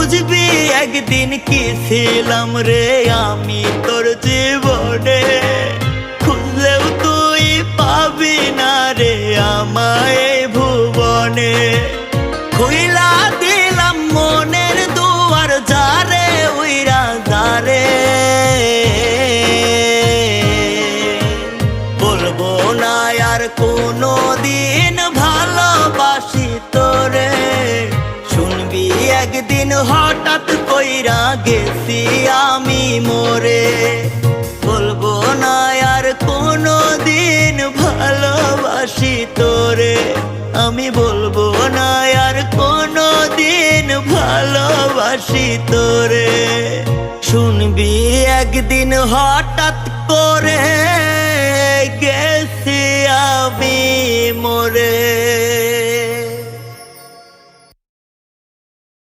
বুঝবি একদিন কি ছিলাম রে আমি তোর জীবনে, খুঁজলেও তুই পাবি না রে আমায় এই ভুবনে। খুইলা দিলাম মনের দুয়ার যারে উইরা যারে, বলবো না আর কোনো দিন ভালোবাসি তোরে। শুনবি একদিন হঠাৎ কইরা গেছি আমি মরে, বলবো না আর কোনো দিন ভালোবাসি তোরে। আমি বলবো না আর কোনো দিন ভালোবাসি তোরে। শুনবি একদিন হঠাৎ করে গেছি আমি মরে।